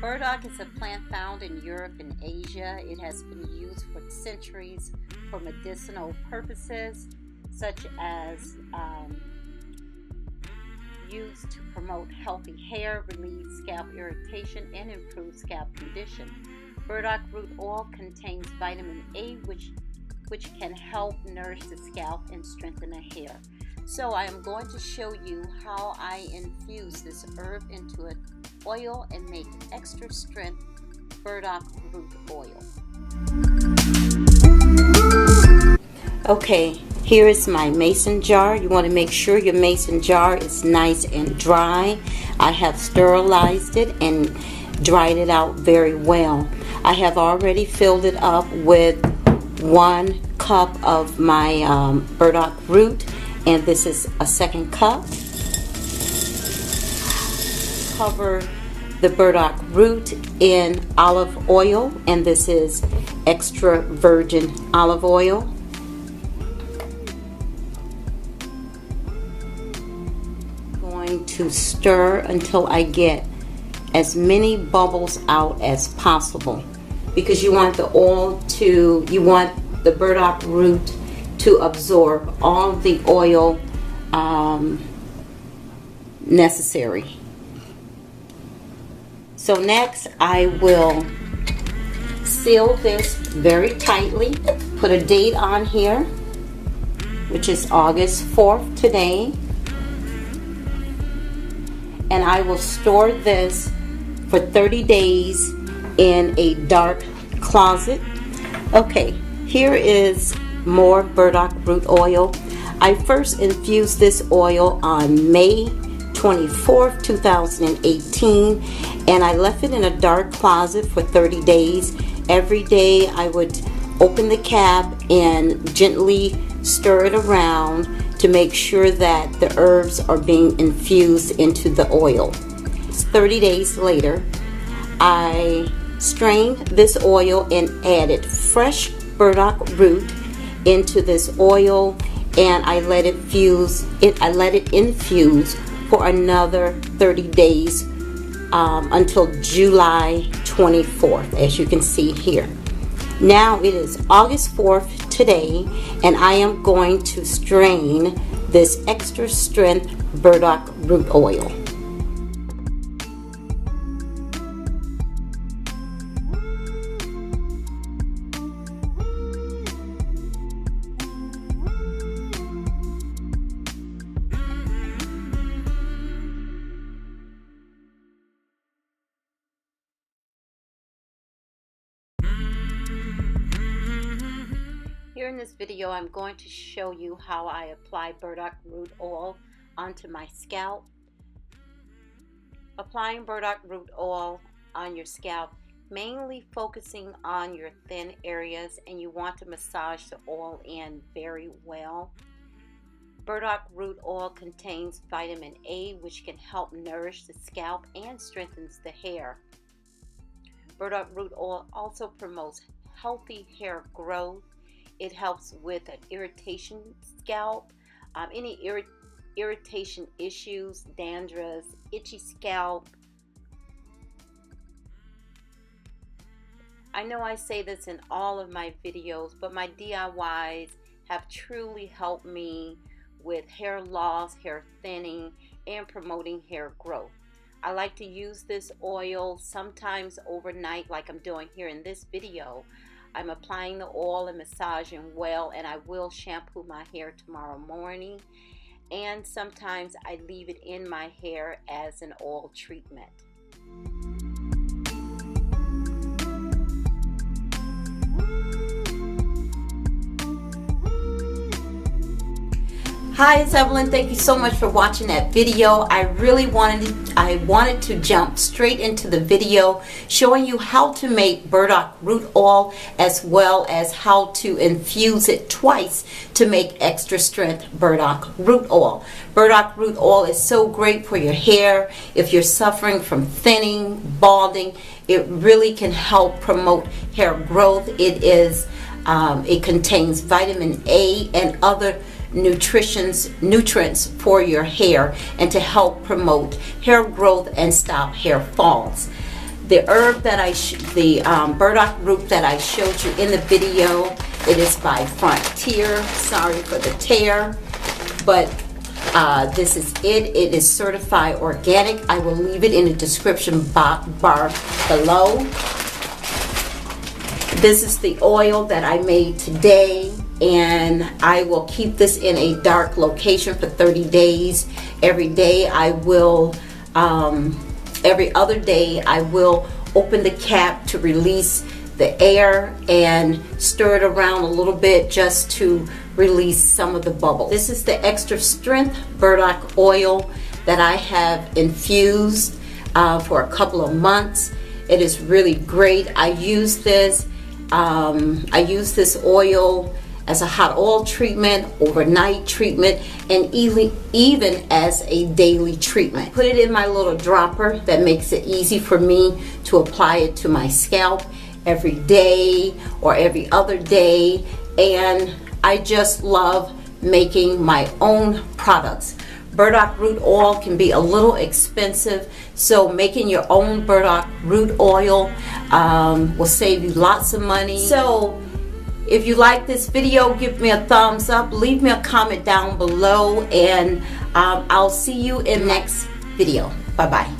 Burdock is a plant found in Europe and Asia. It has been used for centuries for medicinal purposes, such as used to promote healthy hair, relieve scalp irritation, and improve scalp condition. Burdock root oil contains vitamin A, which can help nourish the scalp and strengthen the hair. So I am going to show you how I infuse this herb into an oil and make extra strength burdock root oil. Okay, here is my mason jar. You want to make sure your mason jar is nice and dry. I have sterilized it and dried it out very well. I have already filled it up with 1 cup of my burdock root, and this is a 2nd cup. Cover the burdock root in olive oil, and this is extra virgin olive oil. Going to stir until I get as many bubbles out as possible, because you want the burdock root to absorb all the oil necessary. So next I will seal this very tightly, put a date on here, which is August 4th today, and I will store this for 30 days in a dark closet. Okay, here is more burdock root oil. I first infused this oil on May 24th, 2018, and I left it in a dark closet for 30 days. Every day I would open the cap and gently stir it around to make sure that the herbs are being infused into the oil. 30 days later, I strained this oil and added fresh burdock root into this oil, and I let it infuse for another 30 days until July 24th, as you can see here. Now it is August 4th today, and I am going to strain this extra strength burdock root oil. Here in this video, I'm going to show you how I apply burdock root oil onto my scalp. Applying burdock root oil on your scalp, mainly focusing on your thin areas, and you want to massage the oil in very well. Burdock root oil contains vitamin A, which can help nourish the scalp and strengthens the hair. Burdock root oil also promotes healthy hair growth. It helps with an irritation scalp, any irritation issues, dandruff, itchy scalp. I know I say this in all of my videos, but my DIYs have truly helped me with hair loss, hair thinning, and promoting hair growth. I like to use this oil sometimes overnight, like I'm doing here in this video. I'm applying the oil and massaging well, and I will shampoo my hair tomorrow morning, and sometimes I leave it in my hair as an oil treatment. Hi, it's Evelyn. Thank you so much for watching that video. I wanted to jump straight into the video showing you how to make burdock root oil, as well as how to infuse it twice to make extra strength burdock root oil. Burdock root oil is so great for your hair. If you're suffering from thinning, balding, it really can help promote hair growth. It contains vitamin A and other nutrients for your hair, and to help promote hair growth and stop hair falls. The herb that burdock root that I showed you in the video, it is by Frontier. Sorry for the tear, but this is it. It is certified organic. I will leave it in the description bar below. This is the oil that I made today, and I will keep this in a dark location for 30 days. Every day I will, every other day I will open the cap to release the air and stir it around a little bit just to release some of the bubbles. This is the Extra Strength Burdock oil that I have infused for a couple of months. It is really great. I use this oil as a hot oil treatment, overnight treatment, and even as a daily treatment. Put it in my little dropper that makes it easy for me to apply it to my scalp every day or every other day, and I just love making my own products. Burdock root oil can be a little expensive, so making your own burdock root oil will save you lots of money. So if you like this video, give me a thumbs up, leave me a comment down below, and I'll see you in the next video. Bye-bye.